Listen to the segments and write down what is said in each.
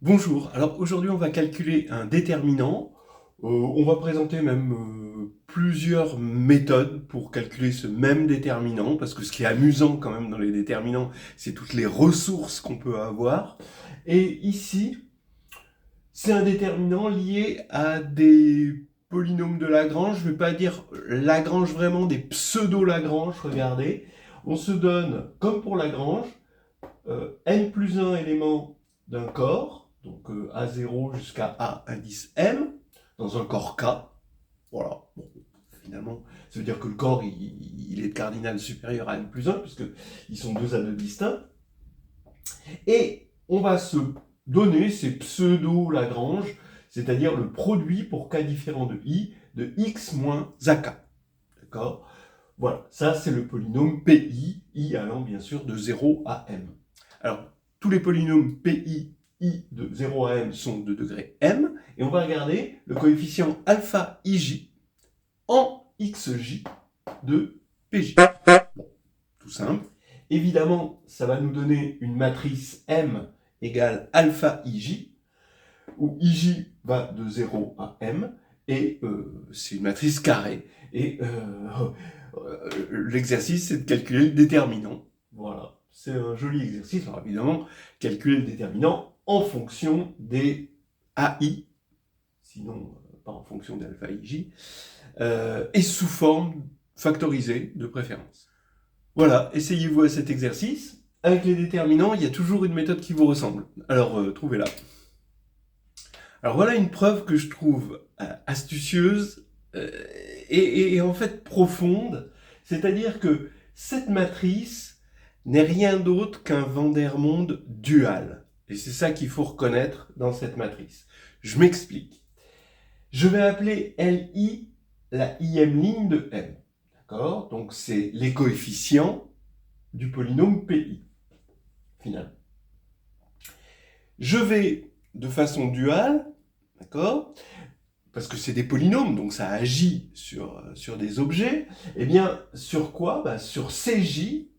Bonjour, alors aujourd'hui on va calculer un déterminant. On va présenter même plusieurs méthodes pour calculer ce même déterminant, parce que ce qui est amusant quand même dans les déterminants, c'est toutes les ressources qu'on peut avoir. Et ici, c'est un déterminant lié à des polynômes de Lagrange. Je ne vais pas dire Lagrange vraiment, des pseudo-Lagrange, regardez. On se donne, comme pour Lagrange, n plus 1 éléments d'un corps, donc A0 jusqu'à A indice M, dans un corps K. Voilà. Bon, finalement, ça veut dire que le corps, il est cardinal supérieur à n plus 1, puisqu'ils sont deux anneaux distincts. Et on va se donner ces pseudo-Lagrange, c'est-à-dire le produit pour k différent de i, de x moins ak. D'accord? Voilà, ça c'est le polynôme PI, i allant bien sûr de 0 à m. Alors, tous les polynômes PI, i de 0 à m sont de degré m, et on va regarder le coefficient alpha ij en xj de pj. Bon, tout simple. Évidemment, ça va nous donner une matrice m égale alpha ij, où ij va de 0 à m, et c'est une matrice carrée. Et l'exercice, c'est de calculer le déterminant. Voilà, c'est un joli exercice. Alors évidemment, calculer le déterminant en fonction des AI, sinon pas en fonction d'alpha ij, et sous forme factorisée de préférence. Voilà, essayez-vous à cet exercice. Avec les déterminants, il y a toujours une méthode qui vous ressemble. Alors, trouvez-la. Alors voilà une preuve que je trouve astucieuse et en fait profonde. C'est-à-dire que cette matrice n'est rien d'autre qu'un Vandermonde dual. Et c'est ça qu'il faut reconnaître dans cette matrice. Je m'explique. Je vais appeler Li la ième ligne de M. D'accord? Donc c'est les coefficients du polynôme Pi, finalement. Je vais, de façon duale, d'accord, parce que c'est des polynômes, donc ça agit sur des objets, et bien sur quoi? Sur Cj,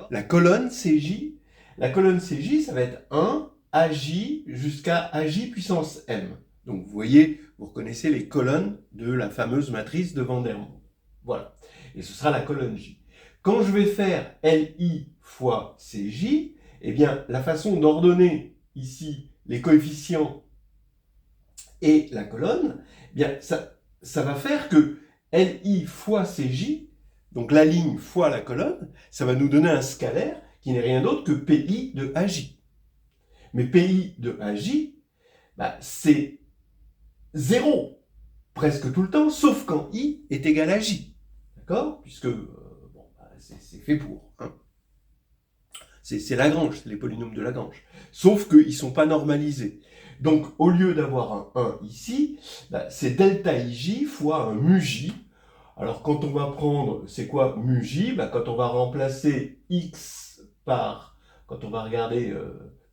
la colonne Cj. La colonne Cj, ça va être 1, Aj jusqu'à Aj puissance m. Donc vous voyez, vous reconnaissez les colonnes de la fameuse matrice de Vandermonde. Voilà. Et ce sera la colonne J. Quand je vais faire Li fois Cj, eh bien la façon d'ordonner ici les coefficients et la colonne, eh bien ça va faire que Li fois Cj, donc la ligne fois la colonne, ça va nous donner un scalaire qui n'est rien d'autre que Pi de Aj. Mais Pi de Aj, c'est 0 presque tout le temps, sauf quand I est égal à J. D'accord? Puisque c'est fait pour. Hein. C'est Lagrange, c'est les polynômes de Lagrange. Sauf qu'ils ne sont pas normalisés. Donc, au lieu d'avoir un 1 ici, c'est delta ij fois un mu j. Alors, quand on va prendre, c'est quoi mu j? Quand on va remplacer x par, quand on va regarder,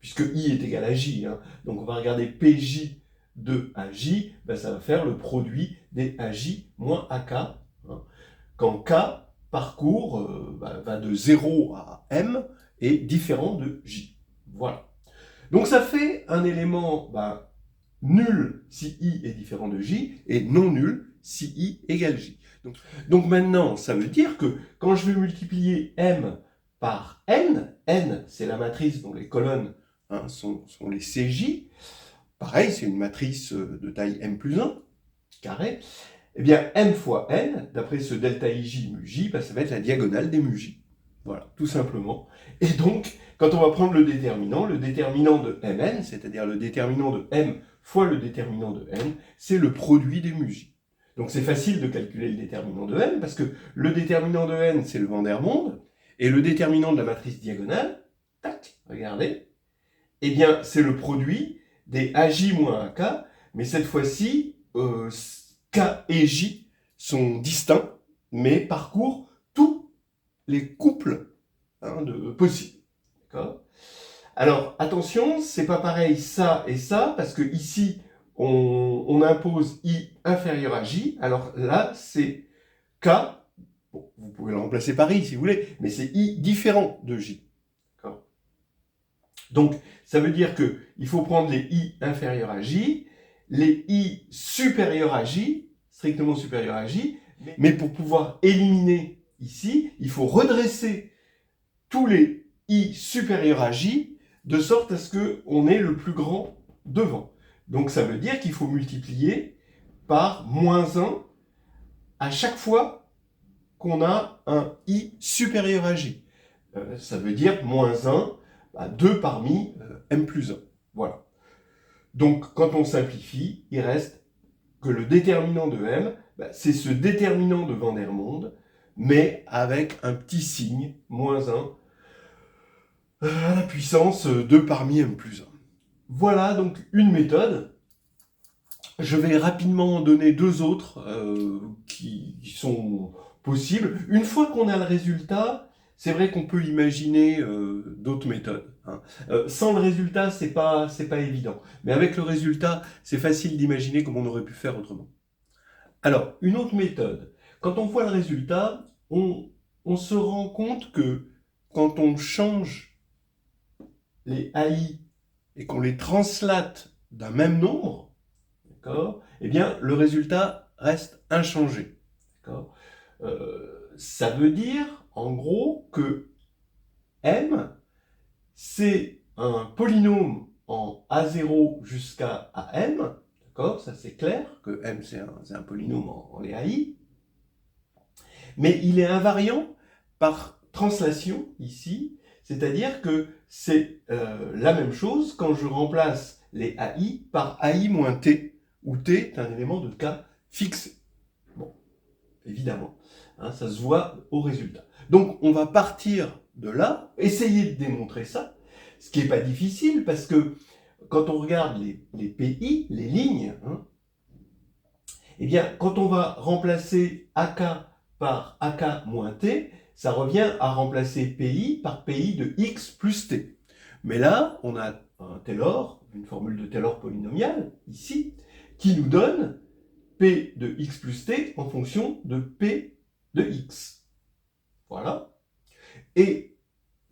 puisque i est égal à j, hein, donc on va regarder pj de aj, ça va faire le produit des aj moins ak. Hein, quand k parcours va de 0 à m est différent de j. Voilà. Donc ça fait un élément nul si i est différent de j et non nul si i égale j. Donc maintenant, ça veut dire que quand je vais multiplier m par n, n c'est la matrice dont les colonnes sont les Cj, pareil, c'est une matrice de taille m plus 1, carré, eh bien m fois n, d'après ce delta ij mu j, ça va être la diagonale des mu j. Voilà, tout simplement. Et donc, quand on va prendre le déterminant de mn, c'est-à-dire le déterminant de m fois le déterminant de n, c'est le produit des mu j. Donc c'est facile de calculer le déterminant de n, parce que le déterminant de n, c'est le Vandermonde, et le déterminant de la matrice diagonale, tac, regardez, eh bien c'est le produit des aj moins ak, mais cette fois-ci, k et j sont distincts, mais parcourent tous les couples possibles. D'accord ? Alors, attention, c'est pas pareil ça et ça, parce que ici, on impose i inférieur à j, alors là, c'est k, bon, vous pouvez le remplacer par i si vous voulez, mais c'est i différent de j. Donc, ça veut dire qu'il faut prendre les i inférieurs à j, les i supérieurs à j, strictement supérieurs à j, mais pour pouvoir éliminer ici, il faut redresser tous les i supérieurs à j, de sorte à ce qu'on ait le plus grand devant. Donc ça veut dire qu'il faut multiplier par moins 1 à chaque fois qu'on a un i supérieur à j. Ça veut dire moins 1, 2 parmi m plus 1. Voilà. Donc quand on simplifie, il reste que le déterminant de m, c'est ce déterminant de Vandermonde, mais avec un petit signe, moins 1, à la puissance 2 parmi m plus 1. Voilà donc une méthode. Je vais rapidement en donner deux autres qui sont possibles. Une fois qu'on a le résultat, c'est vrai qu'on peut imaginer d'autres méthodes. Hein. Sans le résultat, c'est pas évident. Mais avec le résultat, c'est facile d'imaginer comment on aurait pu faire autrement. Alors, une autre méthode. Quand on voit le résultat, on se rend compte que quand on change les AI et qu'on les translate d'un même nombre, d'accord, eh bien, le résultat reste inchangé. D'accord. Ça veut dire, en gros, que m, c'est un polynôme en A0 jusqu'à AM, d'accord, ça c'est clair, que m c'est un polynôme en les AI, mais il est invariant par translation ici, c'est-à-dire que c'est la même chose quand je remplace les AI par AI moins T, où T est un élément de cas fixé. Bon, évidemment, hein, ça se voit au résultat. Donc on va partir de là, essayer de démontrer ça, ce qui n'est pas difficile parce que quand on regarde les PI, les lignes, hein, eh bien quand on va remplacer AK par AK moins T, ça revient à remplacer PI par PI de X plus T. Mais là, on a un Taylor, une formule de Taylor polynomiale, ici, qui nous donne P de X plus T en fonction de P de X. Voilà. Et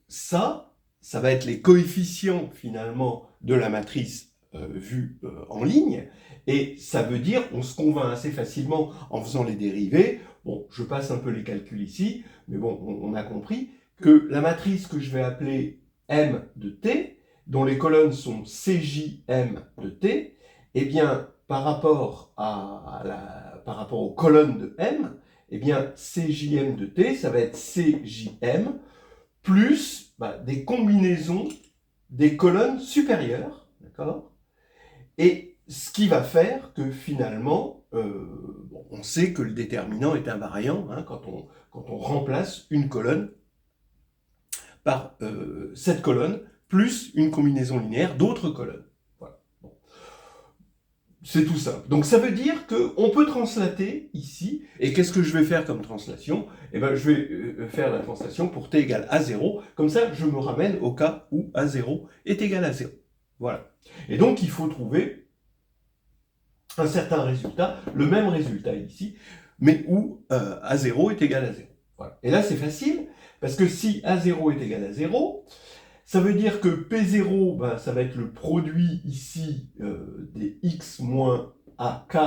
ça va être les coefficients, finalement, de la matrice vue en ligne. Et ça veut dire, on se convainc assez facilement en faisant les dérivés. Bon, je passe un peu les calculs ici, mais bon, on a compris que la matrice que je vais appeler M de T, dont les colonnes sont CJM de T, eh bien, par rapport aux colonnes de M, eh bien, CJM de T, ça va être CJM plus des combinaisons des colonnes supérieures, d'accord? Et ce qui va faire que finalement, on sait que le déterminant est invariant hein, quand on remplace une colonne par cette colonne plus une combinaison linéaire d'autres colonnes. Voilà. Bon. C'est tout simple. Donc ça veut dire qu'on peut translater ici. Et qu'est-ce que je vais faire comme translation? Eh bien, je vais faire la translation pour t égale à 0. Comme ça, je me ramène au cas où A0 est égal à 0. Voilà. Et donc, il faut trouver un certain résultat, le même résultat ici, mais où A0 est égal à 0. Voilà. Et là, c'est facile, parce que si A0 est égal à 0, ça veut dire que P0, ça va être le produit ici des x moins AK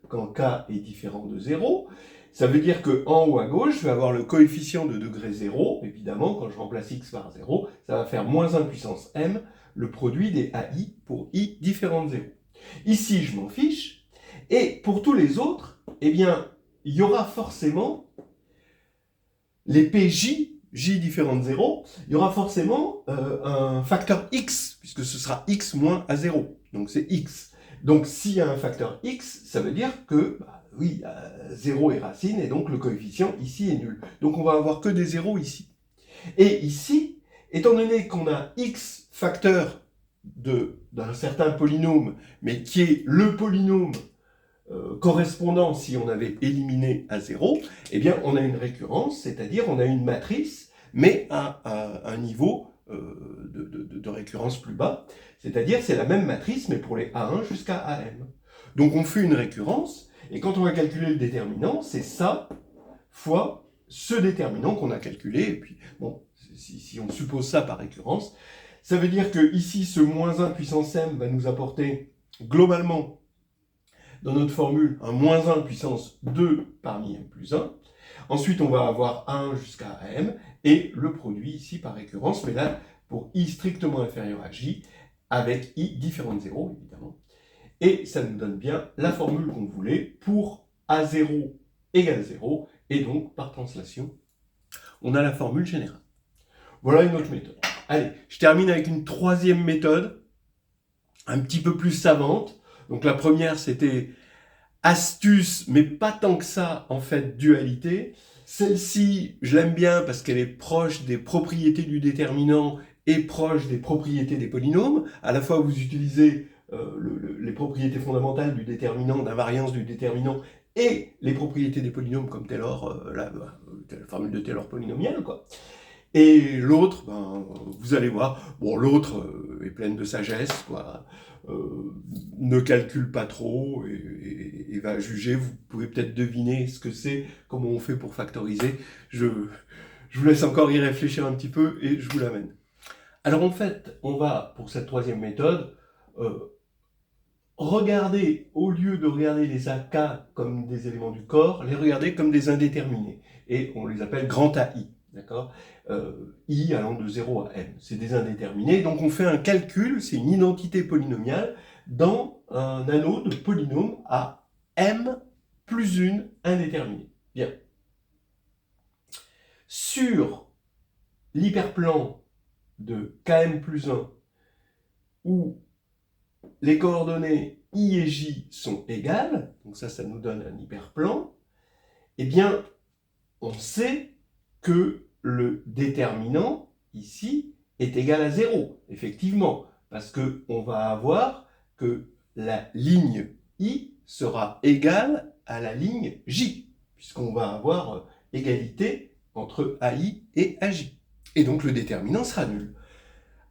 quand K est différent de 0. Ça veut dire qu'en haut à gauche, je vais avoir le coefficient de degré 0. Évidemment, quand je remplace x par 0, ça va faire moins 1 puissance m, le produit des AI pour i différent de 0. Ici, je m'en fiche. Et pour tous les autres, eh bien, il y aura forcément les PJ, J différent de 0, il y aura forcément un facteur x, puisque ce sera x moins A0. Donc c'est x. Donc s'il y a un facteur x, ça veut dire que, oui, 0 est racine, et donc le coefficient ici est nul. Donc on va avoir que des zéros ici. Et ici, étant donné qu'on a x facteur d'un certain polynôme, mais qui est le polynôme correspondant si on avait éliminé A0, eh bien on a une récurrence, c'est-à-dire on a une matrice, mais à un niveau de récurrence plus bas, c'est-à-dire c'est la même matrice, mais pour les A1 jusqu'à AM. Donc on fait une récurrence, et quand on va calculer le déterminant, c'est ça fois ce déterminant qu'on a calculé, et puis bon, si on suppose ça par récurrence, Ça veut dire que ici, ce moins 1 puissance m va nous apporter globalement, dans notre formule, un moins 1 puissance 2 parmi m plus 1. Ensuite, on va avoir 1 jusqu'à m, et le produit ici par récurrence, mais là, pour i strictement inférieur à j, avec i différent de 0, évidemment. Et ça nous donne bien la formule qu'on voulait pour A0 égale 0, et donc, par translation, on a la formule générale. Voilà une autre méthode. Allez, je termine avec une troisième méthode, un petit peu plus savante. Donc la première, c'était astuce, mais pas tant que ça, en fait, dualité. Celle-ci, je l'aime bien parce qu'elle est proche des propriétés du déterminant et proche des propriétés des polynômes. À la fois, vous utilisez les propriétés fondamentales du déterminant, d'invariance du déterminant, et les propriétés des polynômes comme Taylor, la formule de Taylor polynomiale, quoi. Et l'autre, ben, vous allez voir, bon, l'autre est pleine de sagesse, quoi. Ne calcule pas trop et va juger. Vous pouvez peut-être deviner ce que c'est, comment on fait pour factoriser. Je vous laisse encore y réfléchir un petit peu et je vous l'amène. Alors en fait, on va, pour cette troisième méthode, regarder, au lieu de regarder les AK comme des éléments du corps, les regarder comme des indéterminés. Et on les appelle grand AI, d'accord, I allant de 0 à m. C'est des indéterminés. Donc on fait un calcul, c'est une identité polynomiale, dans un anneau de polynôme à m plus une indéterminée. Bien. Sur l'hyperplan de km plus 1, où les coordonnées i et j sont égales, donc ça nous donne un hyperplan, eh bien, on sait que le déterminant, ici, est égal à 0, effectivement, parce qu'on va avoir que la ligne i sera égale à la ligne j, puisqu'on va avoir égalité entre AI et AJ. Et donc le déterminant sera nul.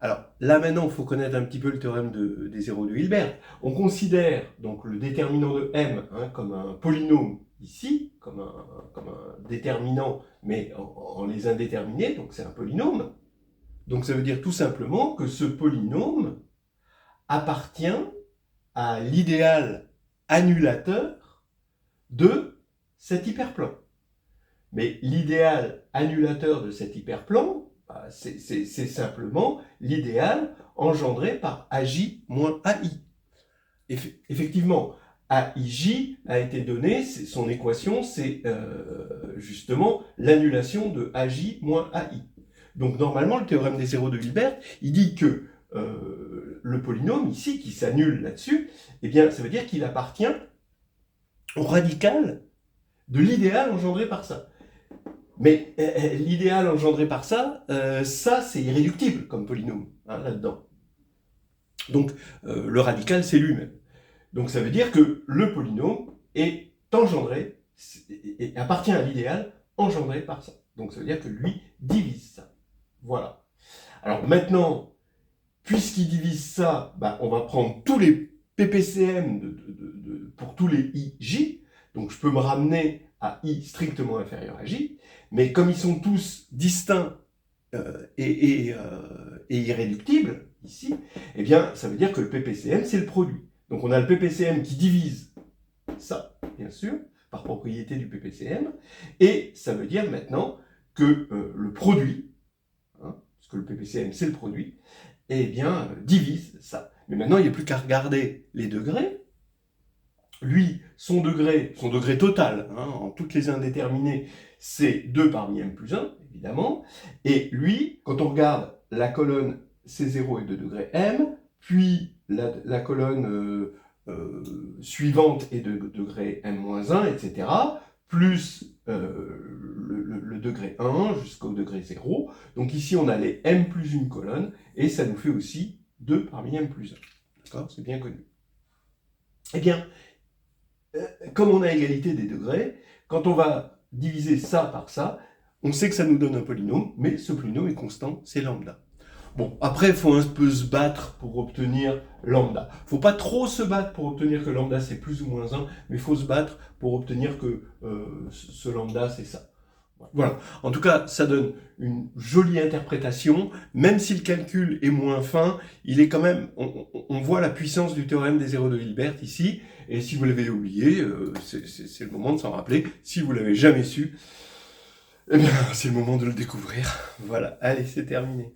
Alors là maintenant, il faut connaître un petit peu le théorème des zéros de Hilbert. On considère donc le déterminant de m comme un polynôme ici, comme un déterminant, mais en les indéterminés, donc c'est un polynôme. Donc ça veut dire tout simplement que ce polynôme appartient à l'idéal annulateur de cet hyperplan. Mais l'idéal annulateur de cet hyperplan, c'est simplement l'idéal engendré par AJ moins AI. Effectivement, AIJ a été donné, son équation, c'est justement l'annulation de AJ moins AI. Donc normalement, le théorème des zéros de Hilbert, il dit que le polynôme ici, qui s'annule là-dessus, eh bien, ça veut dire qu'il appartient au radical de l'idéal engendré par ça. Mais l'idéal engendré par ça, ça c'est irréductible comme polynôme, là-dedans. Donc le radical c'est lui-même. Donc ça veut dire que le polynôme est engendré, et appartient à l'idéal engendré par ça. Donc ça veut dire que lui divise ça. Voilà. Alors maintenant, puisqu'il divise ça, on va prendre tous les PPCM pour tous les IJ. Donc je peux me ramener à I strictement inférieur à J, mais comme ils sont tous distincts et irréductibles, ici, eh bien, ça veut dire que le PPCM, c'est le produit. Donc on a le PPCM qui divise ça, bien sûr, par propriété du PPCM, et ça veut dire maintenant que le produit, parce que le PPCM, c'est le produit, eh bien, divise ça. Mais maintenant, il n'y a plus qu'à regarder les degrés. Lui, son degré total, en toutes les indéterminées, c'est 2 parmi m plus 1, évidemment. Et lui, quand on regarde la colonne C0 est de degré m, puis la colonne suivante est de degré m-1, etc., plus le degré 1 jusqu'au degré 0. Donc ici, on a les m plus une colonne, et ça nous fait aussi 2 parmi m plus 1. D'accord? C'est bien connu. Eh bien, comme on a égalité des degrés, quand on va diviser ça par ça, on sait que ça nous donne un polynôme, mais ce polynôme est constant, c'est lambda. Bon, après, il faut un peu se battre pour obtenir lambda. Il ne faut pas trop se battre pour obtenir que lambda c'est plus ou moins 1, mais il faut se battre pour obtenir que ce lambda c'est ça. Voilà. En tout cas, ça donne une jolie interprétation. Même si le calcul est moins fin, il est quand même... On voit la puissance du théorème des zéros de Hilbert ici. Et si vous l'avez oublié, c'est le moment de s'en rappeler. Si vous l'avez jamais su, eh bien, c'est le moment de le découvrir. Voilà. Allez, c'est terminé.